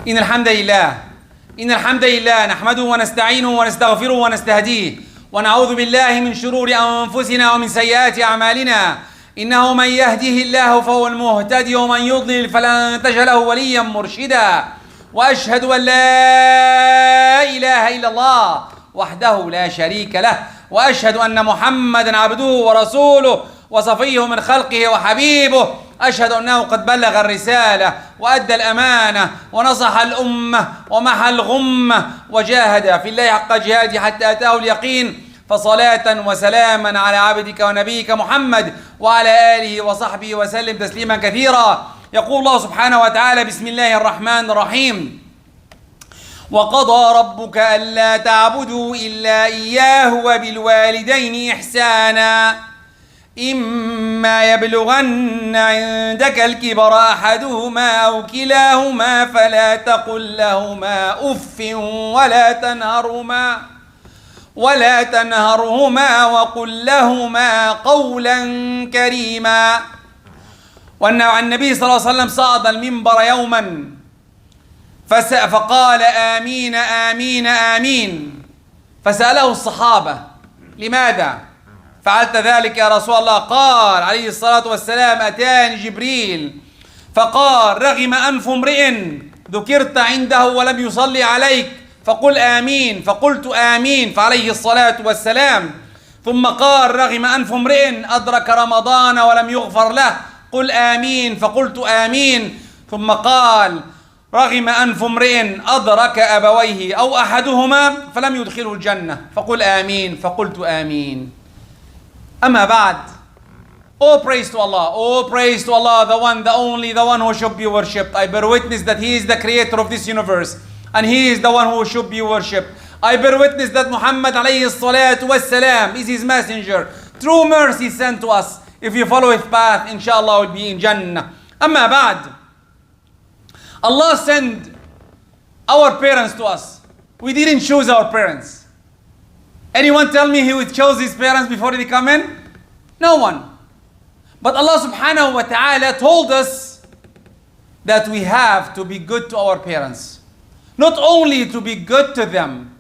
إن الحمد لله نحمده ونستعينه ونستغفره ونستهديه ونعوذ بالله من شرور أنفسنا ومن سيئات أعمالنا إنه من يهده الله فهو المهتدي ومن يضلل فلن تجد له وليا مرشدا وأشهد أن لا إله إلا الله وحده لا شريك له وأشهد أن محمدا عبده ورسوله وصفيه من خلقه وحبيبه أشهد أنه قد بلغ الرسالة وأدى الأمانة ونصح الأمة ومحى الغمة وجاهد في الله حق جهاده حتى أتاه اليقين فصلاة وسلاما على عبدك ونبيك محمد وعلى آله وصحبه وسلم تسليما كثيرا. يقول الله سبحانه وتعالى: بسم الله الرحمن الرحيم: وقضى ربك ألا تعبدوا إلا إياه وبالوالدين إحسانا إما يبلغن عندك الكبر أحدهما أو كلاهما فلا تقل لهما أف ولا تنهرهما وقل لهما قولا كريما. وأن النبي صلى الله عليه وسلم صعد المنبر يوما فقال آمين آمين آمين، فسأله الصحابة: لماذا فعلت ذلك يا رسول الله؟ قال عليه الصلاة والسلام: أتاني جبريل فقال: رغم أنف امرئ ذكرت عنده ولم يصلي عليك فقل آمين، فقلت آمين فعليه الصلاة والسلام. ثم قال: رغم أنف امرئ أدرك رمضان ولم يغفر له قل آمين، فقلت آمين. ثم قال: رغم أنف امرئ أدرك أبويه أو أحدهما فلم يدخله الجنة فقل آمين، فقلت آمين. أما بعد, all praise to Allah, all praise to Allah, the one, the only, the one who should be worshipped. I bear witness that He is the creator of this universe and He is the one who should be worshipped. I bear witness that Muhammad alayhi salatu wassalam is His messenger, true mercy sent to us. If you follow His path, inshallah will be in Jannah. Amma ba'd, Allah sent our parents to us. We didn't choose our parents. Anyone tell me who chose his parents before they come in? No one. But Allah subhanahu wa ta'ala told us that we have to be good to our parents. Not only to be good to them.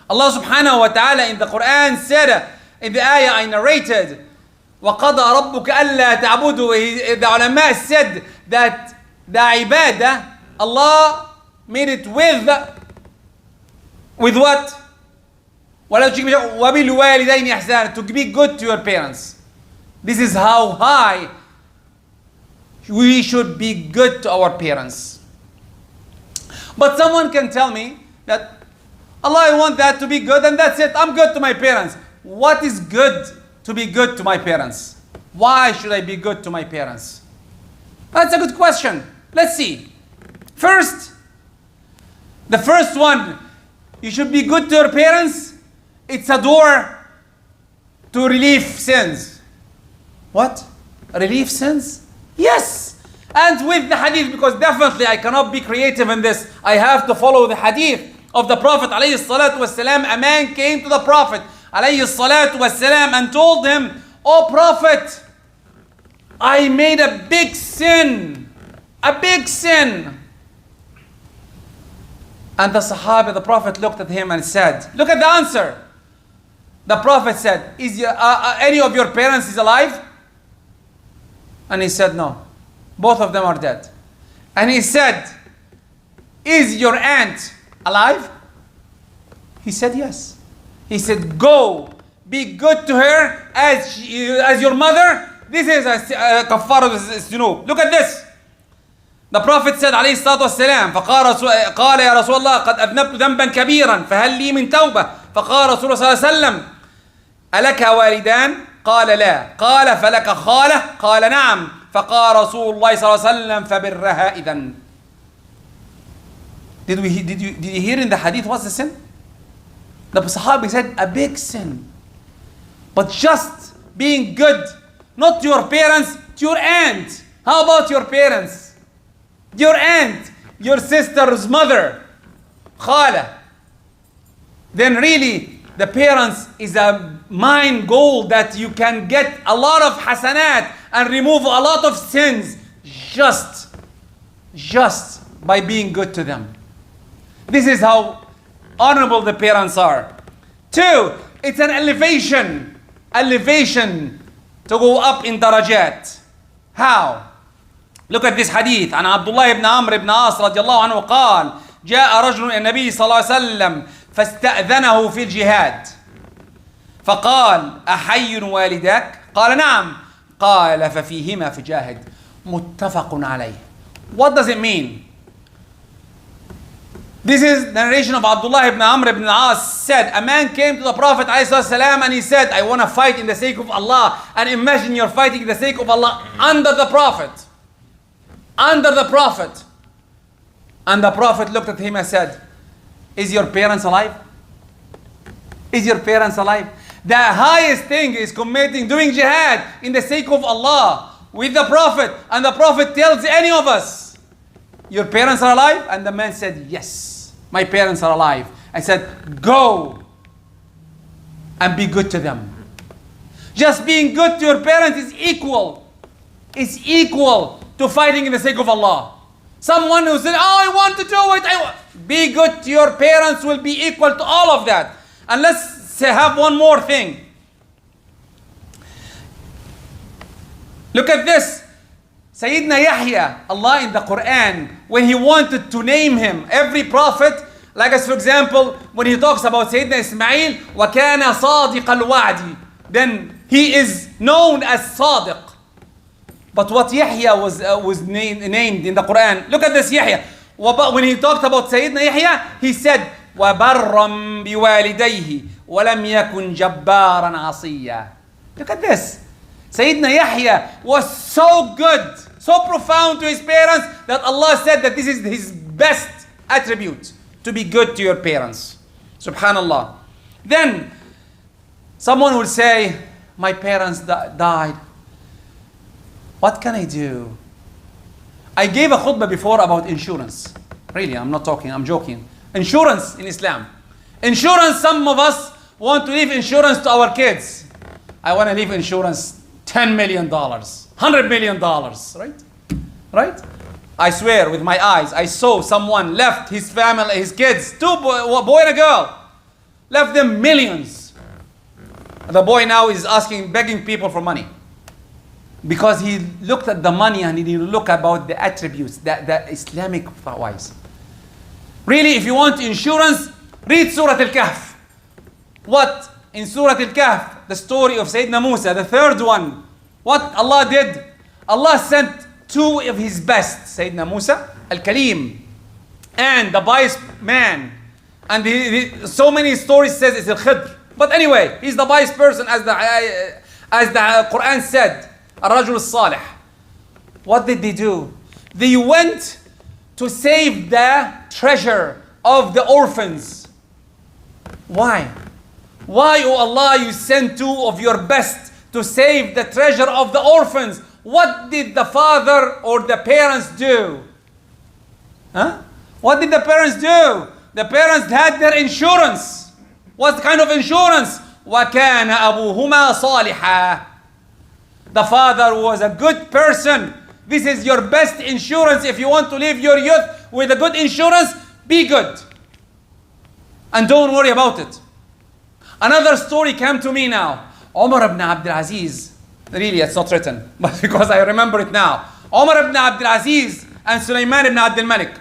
Allah subhanahu wa ta'ala in the Quran said, in the ayah I narrated, وَقَضَى رَبُّكَ أَلَّا تَعْبُدُوا. The ulama said that the ibadah, Allah made it with what? وَبِالْوَالِدَيْنِ إِحْسَانًا, to be good to your parents. This is how high we should be good to our parents. But someone can tell me that, Allah, I want that to be good and that's it. I'm good to my parents. What is good to be good to my parents? Why should I be good to my parents? That's a good question. Let's see. First, the first one, you should be good to your parents. It's a door to relieve sins. What? Relieve sins? Yes. And with the hadith, because definitely I cannot be creative in this. I have to follow the hadith of the Prophet alayhi salatu wasalam. A man came to the Prophet alayhi salatu wasalam and told him, "Oh Prophet, I made a big sin. A big sin." And the Sahaba, the Prophet looked at him and said, look at the answer. The Prophet said, "Is any of your parents is alive?" And he said, "No. Both of them are dead." And he said, "Is your aunt alive?" He said, "Yes." He said, "Go, be good to her as your mother." This is a kafara zunub. Look at this. The Prophet said عليه الصلاة والسلام قال يا رسول الله قد أذنبت ذنبا كبيرا فهل لي من توبة؟ فقال رسول الله صلى الله عليه وسلم ألك والدان؟ قال لا. قال فلك خالة؟ قال نعم. فقال رسول الله صلى الله عليه وسلم فبرها إذن. Did you hear in the hadith what's the sin? The Sahabi said a big sin. But just being good, not to your parents, to your aunt. How about your parents? Your aunt, your sister's mother, khala. Then really, the parents is a mind goal that you can get a lot of hasanat and remove a lot of sins just by being good to them. This is how honorable the parents are. 2, it's an elevation to go up in darajat. How? Look at this hadith عن عبد الله بن عمرو بن عاص رضي الله عنه قال جاء رجل النبي صلى الله عليه وسلم فاستأذنه في الجهاد فقال أحي والداك؟ قال نعم. قال ففيهما فجاهد. متفق عليه. What does it mean? This is the narration of Abdullah ibn Amr ibn al-As said, a man came to the Prophet ﷺ and he said, I want to fight in the sake of Allah. And imagine you're fighting in the sake of Allah under the Prophet. Under the Prophet. And the Prophet looked at him and said, is your parents alive? Is your parents alive? The highest thing is doing jihad in the sake of Allah with the Prophet. And the Prophet tells any of us, your parents are alive? And the man said, yes, my parents are alive. I said, go and be good to them. Just being good to your parents is equal. It's equal to fighting in the sake of Allah. Someone who said, oh, I want to do it. Be good to your parents will be equal to all of that. And let's have one more thing. Look at this. Sayyidina Yahya, Allah in the Quran, when He wanted to name him, every prophet, like as for example, when He talks about Sayyidina Ismail, وَكَانَ صَادِقَ الْوَعْدِ, then he is known as Sadiq. But what Yahya was named in the Quran, look at this Yahya. When he talked about Sayyidina Yahya, he said, وَبَرًّا بِوَالِدَيْهِ وَلَمْ يَكُنْ جَبَّارًا عَصِيًّا. Look at this. Sayyidina Yahya was so good, so profound to his parents that Allah said that this is his best attribute, to be good to your parents. Subhanallah. Then someone will say, my parents died. What can I do? I gave a khutbah before about insurance. Really, I'm not talking, I'm joking. Insurance in Islam. Insurance, some of us want to leave insurance to our kids. I want to leave insurance $10 million, $100 million, right? Right? I swear with my eyes, I saw someone left his family, his kids, a boy and a girl, left them millions. The boy now is begging people for money. Because he looked at the money and he looked about the attributes, the Islamic wise. Really, if you want insurance, read Surah Al-Kahf. What? In Surah Al-Kahf, the story of Sayyidina Musa, the third one. What Allah did? Allah sent 2 of His best, Sayyidina Musa, Al-Kalim, and the wise man. And so many stories says it's Al-Khidr. But anyway, he's the wise person as the Quran said. Ar-Rajul Salih. What did they do? They went to save the treasure of the orphans. Why? Why, oh Allah, you sent 2 of your best to save the treasure of the orphans? What did the father or the parents do? Huh? What did the parents do? The parents had their insurance. What kind of insurance? وَكَانَ أَبُوهُمَا صَالِحًا. The father was a good person. This is your best insurance. If you want to live your youth with a good insurance, be good. And don't worry about it. Another story came to me now. Umar ibn Abdul Aziz. Really, it's not written, but because I remember it now. Umar ibn Abdul Aziz and Sulaiman ibn Abdul Malik.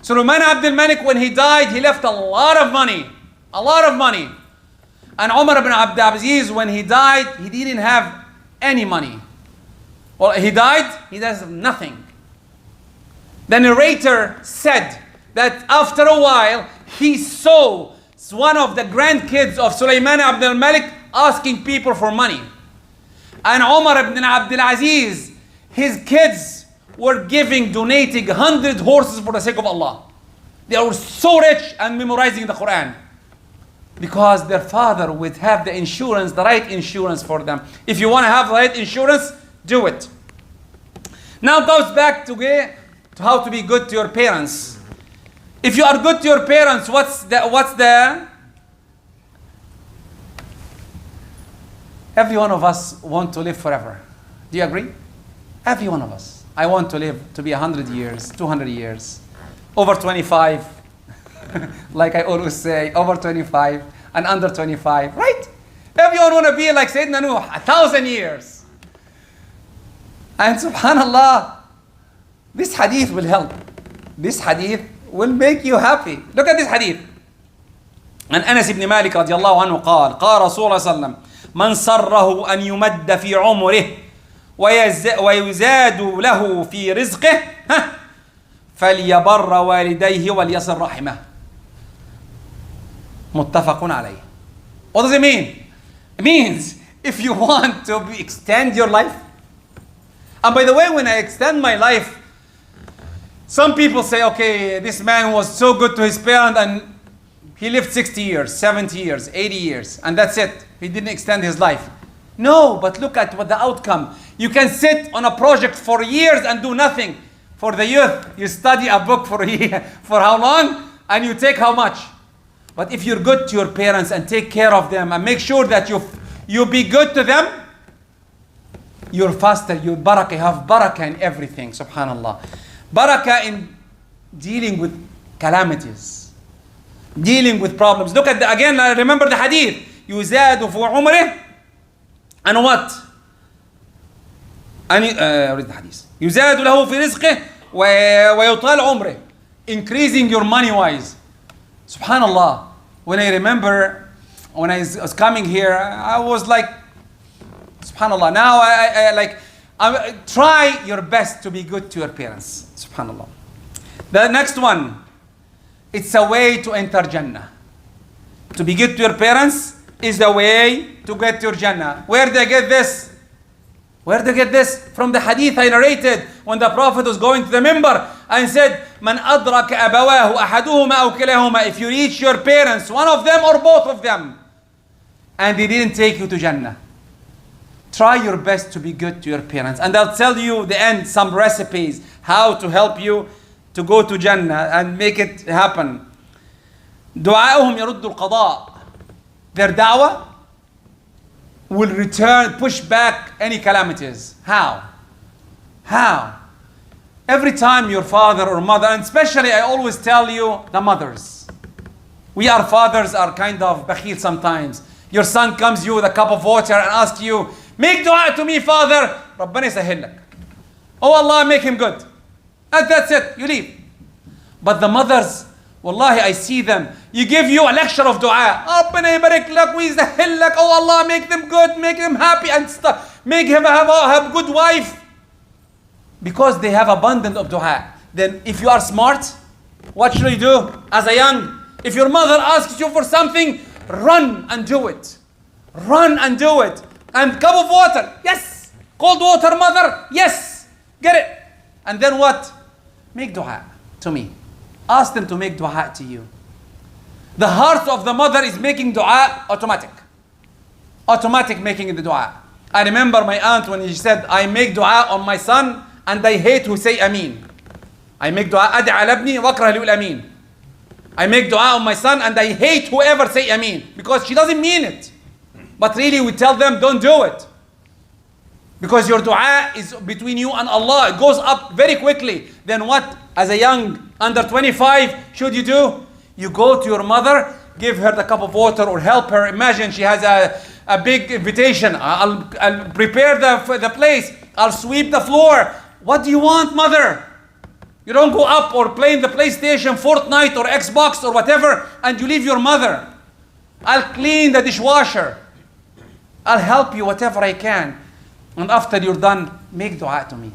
Sulaiman Abdul Malik, when he died, he left a lot of money. A lot of money. And Umar ibn Abdul Aziz, when he died, he didn't have any money. Well, he died, he does nothing. The narrator said that after a while, he saw one of the grandkids of Sulaiman Abdul Malik asking people for money. And Umar ibn Abdul Aziz, his kids were donating 100 horses for the sake of Allah. They were so rich and memorizing the Quran. Because their father would have the insurance, the right insurance for them. If you want to have the right insurance, do it. Now goes back to how to be good to your parents. If you are good to your parents, what's the every one of us want to live forever. Do you agree? Every one of us. I want to live to be 100 years, 200 years, over 25, like I always say, over 25 and under 25, right? Everyone want to be like Sayyidina Nuh, 1,000 years. And subhanallah, this hadith will help. This hadith will make you happy. Look at this hadith. عن أنس بن مالك رضي الله عنه قال قال رسول الله صلى الله عليه وسلم من سره أن يمد في عمره ويزاد له في رزقه فليبر والديه وليصل رحمه متفق عليه. What does it mean? It means if you want to extend your life. And by the way, when I extend my life, some people say, okay, this man was so good to his parent and he lived 60 years, 70 years, 80 years, and that's it. He didn't extend his life. No, but look at what the outcome. You can sit on a project for years and do nothing. For the youth, you study a book for a year. For how long? And you take how much? But if you're good to your parents and take care of them and make sure that you be good to them, you're faster, you're barakah, you have barakah in everything, subhanallah. Barakah in dealing with calamities, dealing with problems. Look at again, remember the hadith. يزاد في عمره and what? read the hadith. يزاد له في رزقه ويطال عمره. Increasing your money wise. Subhanallah. When I remember when I was coming here, I was like, subhanallah. Now I try your best to be good to your parents. Subhanallah. The next one, it's a way to enter Jannah. To be good to your parents is the way to get to your Jannah. Where did I get this? Where did I get this? From the hadith I narrated when the Prophet was going to the minbar and said, "Man أدرك أبواه أحدهما أو كلاهما." If you reach your parents, one of them or both of them, and they didn't take you to Jannah, try your best to be good to your parents. And I'll tell you the end, some recipes, how to help you to go to Jannah and make it happen. دعاؤهم يرد القضاء. Their da'wah will return, push back any calamities. How? How? Every time your father or mother, and especially I always tell you, the mothers. We our fathers are kind of bakhil sometimes. Your son comes you with a cup of water and asks you, "Make dua to me, father." ربنا يسهل لك. Oh Allah, make him good. And that's it, you leave. But the mothers, wallahi, I see them. You give you a lecture of dua. ربنا يبارك لك ويسهل لك. Oh Allah, make them good, make them happy and stuff. Make him have a good wife. Because they have abundance of dua. Then if you are smart, what should you do? As a young, if your mother asks you for something, run and do it. Run and do it. And cup of water, yes. Cold water, mother, yes. Get it. And then what? Make dua to me. Ask them to make dua to you. The heart of the mother is making dua automatic. Automatic making the dua. I remember my aunt when she said, "I make dua on my son and I hate who say Ameen." I make dua, أدعى على ابني وأكره اللي يقول Ameen. I make dua on my son and I hate whoever say Ameen. Because she doesn't mean it. But really we tell them, don't do it. Because your dua is between you and Allah. It goes up very quickly. Then what, as a young, under 25, should you do? You go to your mother, give her the cup of water or help her. Imagine she has a big invitation. I'll prepare the place. I'll sweep the floor. What do you want, mother? You don't go up or play in the PlayStation, Fortnite or Xbox or whatever and you leave your mother. I'll clean the dishwasher. I'll help you whatever I can. And after you're done, make dua to me.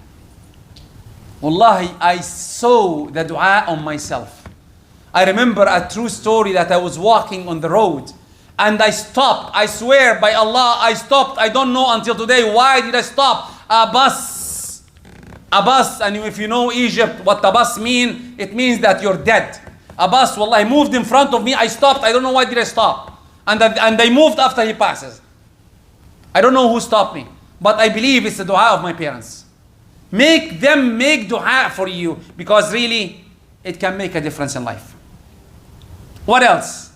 Wallahi, I saw the dua on myself. I remember a true story that I was walking on the road and I stopped. I swear by Allah, I stopped. I don't know until today why did I stop. A bus. And if you know Egypt, what the bus mean, it means that you're dead. A bus, wallahi, moved in front of me. I stopped. I don't know why did I stop. And they moved after he passes. I don't know who stopped me. But I believe it's the dua of my parents. Make them make dua for you because really it can make a difference in life. What else?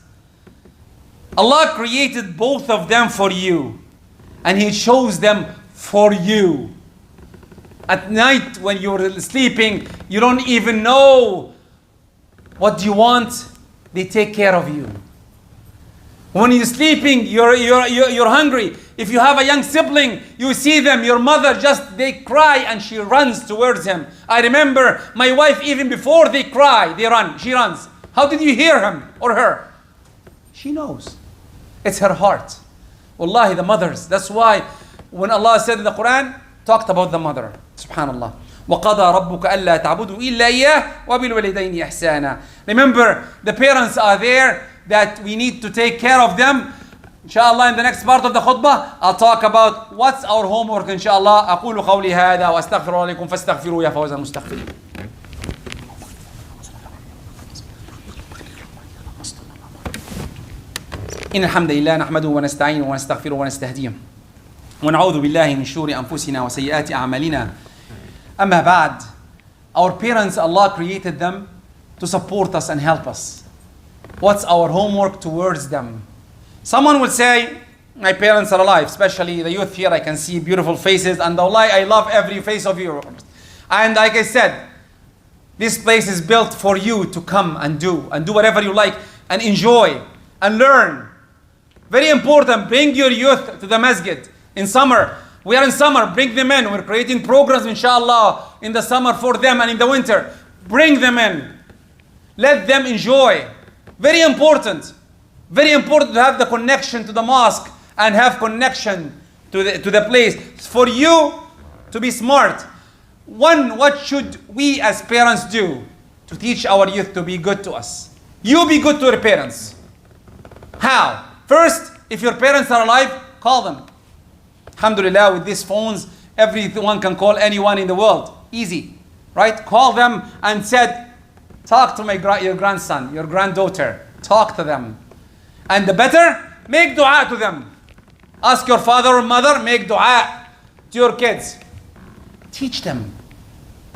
Allah created both of them for you and He chose them for you. At night when you're sleeping, you don't even know what do you want. They take care of you. When you're sleeping, you're hungry. If you have a young sibling, you see them, your mother they cry and she runs towards him. I remember my wife, even before they cry, she runs. How did you hear him or her? She knows. It's her heart. Wallahi, the mothers. That's why when Allah said in the Quran, talked about the mother. Subhanallah. وَقَضَى رَبُّكَ أَلَّا تَعْبُدُوا إِلَّا إِيَّاهُ وَبِالْوَالِدَيْنِ إِحْسَانًا. Remember, the parents are there that we need to take care of them. Inshallah, in the next part of the khutbah, I'll talk about what's our homework. Inshallah, أقول قولي هذا وأستغفر الله لكم فاستغفروا يا فوز المستغفرين. إن الحمد لله نحمده ونستعينه ونستغفره ونستهديه ونعوذ بالله من شرور أنفسنا وسيئات أعمالنا. أما بعد, our parents, Allah created them to support us and help us. What's our homework towards them? Someone will say, my parents are alive, especially the youth here. I can see beautiful faces, and Allah, I love every face of you. And like I said, this place is built for you to come and do whatever you like and enjoy and learn. Very important, bring your youth to the masjid. In summer, we are in summer, bring them in. We're creating programs, inshallah, in the summer for them and in the winter. Bring them in. Let them enjoy. Very important. Very important to have the connection to the mosque and have connection to the place. For you to be smart. One, what should we as parents do to teach our youth to be good to us? You be good to your parents. How? First, if your parents are alive, call them. Alhamdulillah, with these phones, everyone can call anyone in the world. Easy. Right? Call them and said, talk to your grandson, your granddaughter. Talk to them. And the better, make dua to them. Ask your father or mother, make dua to your kids. Teach them.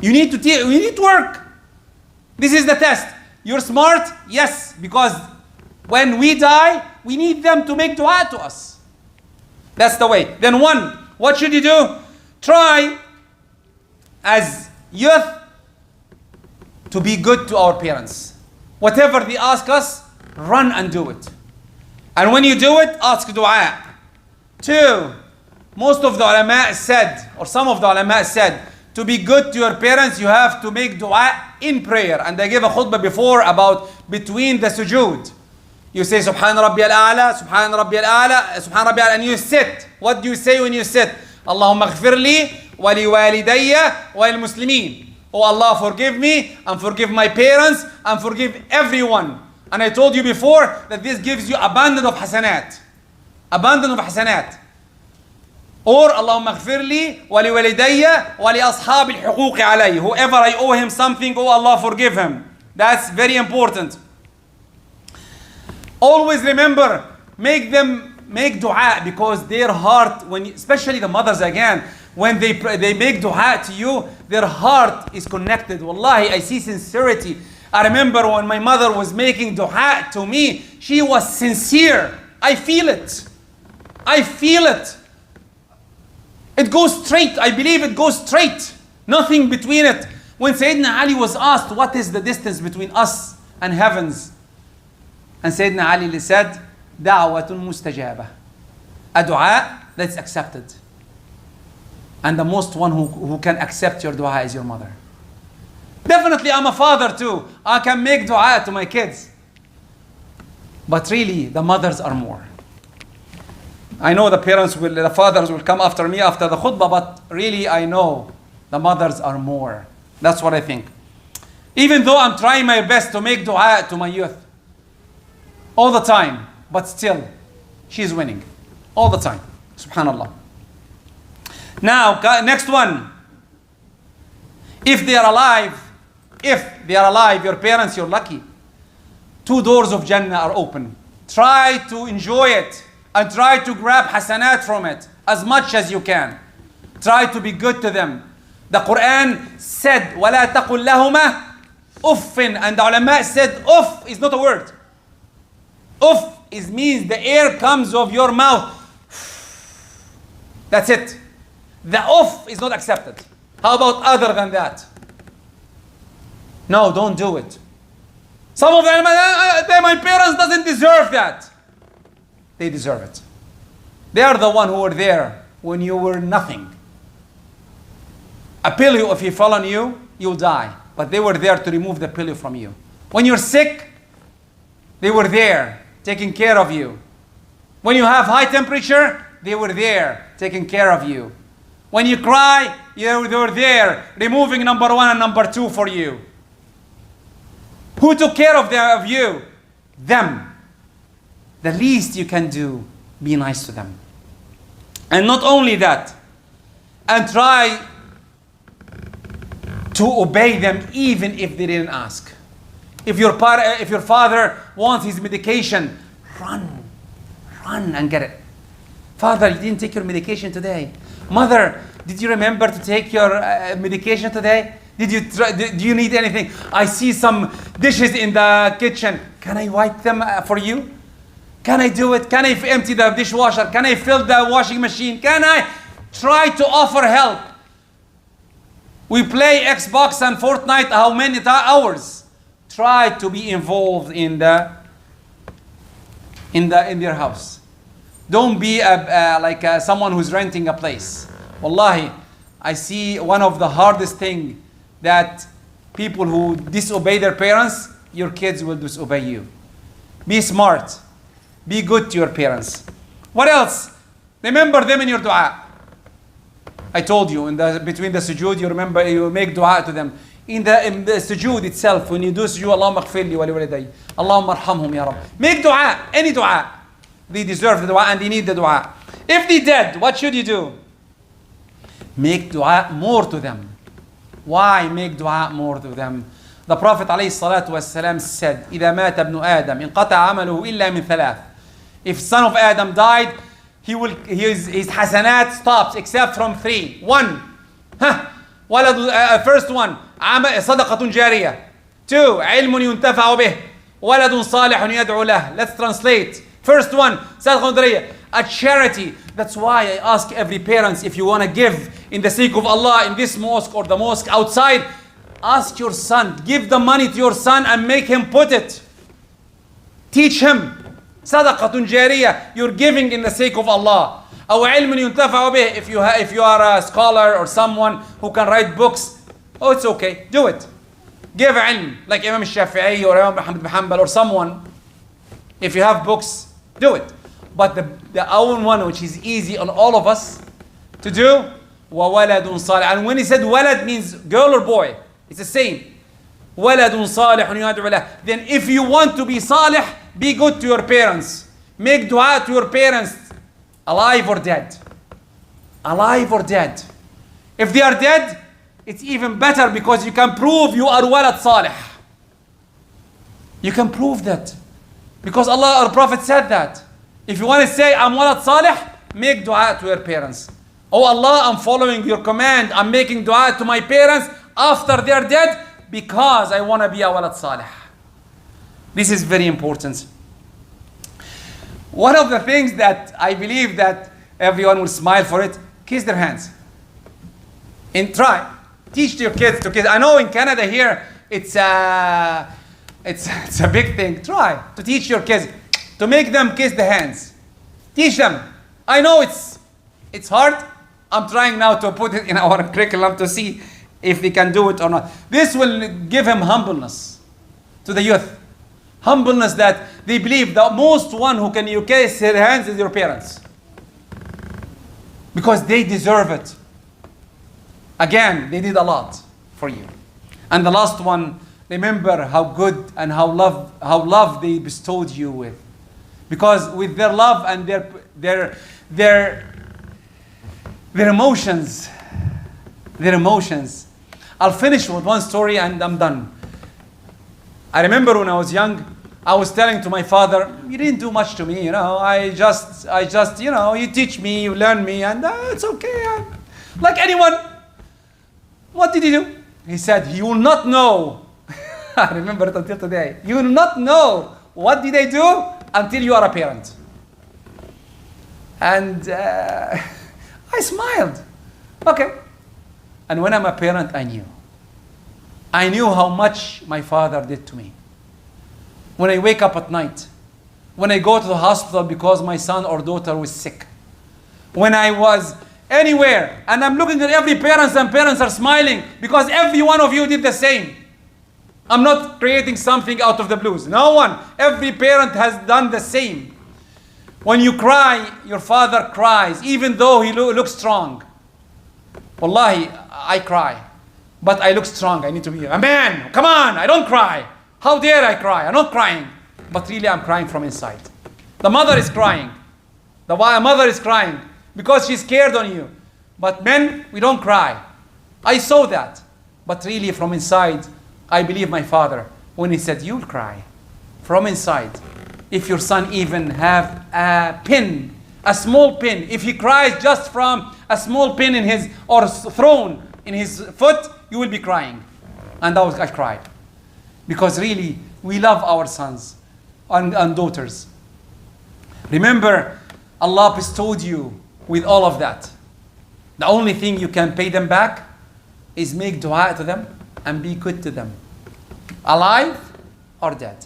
You need to work. This is the test. You're smart? Yes, because when we die, we need them to make dua to us. That's the way. Then one, what should you do? Try as youth to be good to our parents. Whatever they ask us, run and do it. And when you do it, ask dua. Two, most of the ulama said, or some of the ulama said, to be good to your parents, you have to make dua in prayer. And I gave a khutbah before about between the sujood. You say, Subhan Rabbi al-A'la, Subhan Rabbi al-A'la, Subhan Rabbi al-A'la, and you sit. What do you say when you sit? Allahumma ghfir li wa li walidayya wa al-Muslimin. Oh Allah, forgive me and forgive my parents and forgive everyone. And I told you before that this gives you abundance of hasanat. Abundance of hasanat. Or Allahumma ghfir li wa li walidayya wa li ashab al-huquq alayhi. Whoever I owe him something, oh Allah, forgive him. That's very important. Always remember, make them make dua, because their heart, especially the mothers again, when they make dua to you, their heart is connected. Wallahi, I see sincerity. I remember when my mother was making dua to me, she was sincere. I feel it. I feel it. It goes straight. I believe it goes straight. Nothing between it. When Sayyidina Ali was asked, what is the distance between us and heavens? And Sayyidina Ali said, Da'watun mustajaba. A dua that's accepted. And the most one who can accept your dua is your mother. Definitely, I'm a father too. I can make dua to my kids. But really, the mothers are more. I know the fathers will come after me after the khutbah, but really I know the mothers are more. That's what I think. Even though I'm trying my best to make dua to my youth, all the time, but still, she's winning. All the time. Subhanallah. Now, next one. If they are alive, your parents, you're lucky. 2 doors of Jannah are open. Try to enjoy it and try to grab hasanat from it as much as you can. Try to be good to them. The Quran said, وَلَا تَقُلْ لَهُمَا uffin. And the ulama said, uff is not a word. Uff means the air comes of your mouth. That's it. The uff is not accepted. How about other than that? No, don't do it. Some of them, my parents doesn't deserve that. They deserve it. They are the one who were there when you were nothing. A pillow, if he fell on you, you'll die. But they were there to remove the pillow from you. When you're sick, they were there taking care of you. When you have high temperature, they were there taking care of you. When you cry, they were there removing number 1 and number 2 for you. Who took care of you? Them. The least you can do, be nice to them. And not only that, and try to obey them even if they didn't ask. If your father wants his medication, run and get it. Father, you didn't take your medication today. Mother, did you remember to take your medication today? Do you need anything? I see some dishes in the kitchen. Can I wipe them for you? Can I do it? Can I empty the dishwasher? Can I fill the washing machine? Can I try to offer help? We play Xbox and Fortnite how many hours? Try to be involved in their house. Don't be like someone who's renting a place. Wallahi, I see one of the hardest thing that people who disobey their parents, your kids will disobey you. Be smart. Be good to your parents. What else? Remember them in your dua. I told you, between the sujood, you make dua to them. In the sujood itself, when you do sujood, Allahumma ighfir li wa li waliday. Allahumma arhamhum ya Rabb. Make dua, any dua. They deserve the dua and they need the dua. If they dead, what should you do? Make dua more to them. Why make dua more to them? The Prophet ﷺ said, إِذَا مَاتَ ابْنُ آدَمْ إِنْقَطَعَ عَمَلُهُ إِلَّا مِنْ ثَلَاثٍ. If son of Adam died, his hasanat stops except from 3. 1. First one, صدقة جارية. 2. علم ينتفع به. ولد صالح يدعو له. Let's translate. First one, صدقة جارية. A charity. That's why I ask every parent, if you want to give in the sake of Allah in this mosque or the mosque outside, ask your son, give the money to your son and make him put it. Teach him. صدقة جارية. You're giving in the sake of Allah. أو علم ينتفع به. If you are a scholar or someone who can write books, oh, it's okay, do it. Give ilm, like Imam Shafi'i or Imam Ahmad bin Hanbal or someone. If you have books, do it. But the own one, which is easy on all of us to do, وَوَلَدٌ صَالِحٌ. And when he said walad means girl or boy, it's the same. وَلَدٌ صَالِحٌ يَدْعُ لَهُ. Then if you want to be salih, be good to your parents. Make dua to your parents, alive or dead. Alive or dead. If they are dead, it's even better because you can prove you are walad salih. You can prove that. Because Allah, our Prophet said that. If you want to say, I'm walad salih, make dua to your parents. Oh Allah, I'm following your command. I'm making dua to my parents after they are dead because I want to be a walad salih. This is very important. One of the things that I believe that everyone will smile for it, kiss their hands. And try. Teach your kids to kiss. I know in Canada here, it's a big thing. Try to teach your kids, to make them kiss the hands. Teach them. I know it's hard. I'm trying now to put it in our curriculum to see if they can do it or not. This will give him humbleness to the youth. Humbleness that they believe the most one who can you kiss their hands is your parents. Because they deserve it. Again, they did a lot for you. And the last one, remember how good and how love they bestowed you with. Because with their love and their emotions, I'll finish with one story and I'm done. I remember when I was young, I was telling to my father, you didn't do much to me, I just, you teach me, you learn me, and it's okay. Like anyone. What did he do? He said, you will not know. I remember it until today. You will not know what did I do until you are a parent. And I smiled. Okay. And when I'm a parent, I knew how much my father did to me. When I wake up at night, when I go to the hospital because my son or daughter was sick, when I was anywhere, and I'm looking at every parent and parents are smiling because every one of you did the same. I'm not creating something out of the blues. No one. Every parent has done the same. When you cry, your father cries, even though he looks strong. Wallahi, I cry. But I look strong. I need to be a man. Come on, I don't cry. How dare I cry? I'm not crying. But really, I'm crying from inside. The mother is crying. The mother is crying because she's scared on you. But men, we don't cry. I saw that. But really, from inside, I believe my father when he said, you'll cry. From inside. If your son even have a pin, a small pin, if he cries just from a small pin in his, or thrown in his foot, you will be crying. And I cried. Because really, we love our sons and daughters. Remember, Allah bestowed you with all of that. The only thing you can pay them back is make dua to them and be good to them. Alive or dead.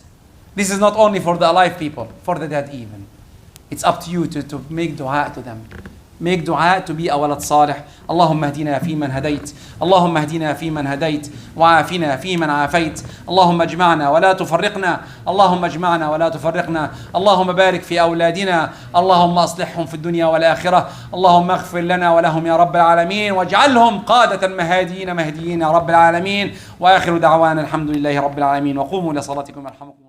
This is not only for the alive people, for the dead even. It's up to you to make dua to them. Make dua to be a walad salih. اللهم اهدنا فيمن هديت اللهم اهدنا فيمن هديت وعافنا فيمن عافيت اللهم اجمعنا ولا تفرقنا اللهم اجمعنا ولا تفرقنا اللهم بارك في أولادنا اللهم أصلحهم في الدنيا والآخرة اللهم اغفر لنا ولهم يا رب العالمين واجعلهم قادة مهديين يا رب العالمين وآخر دعوانا الحمد لله رب العالمين وقوموا إلى صلاتكم يرحمكم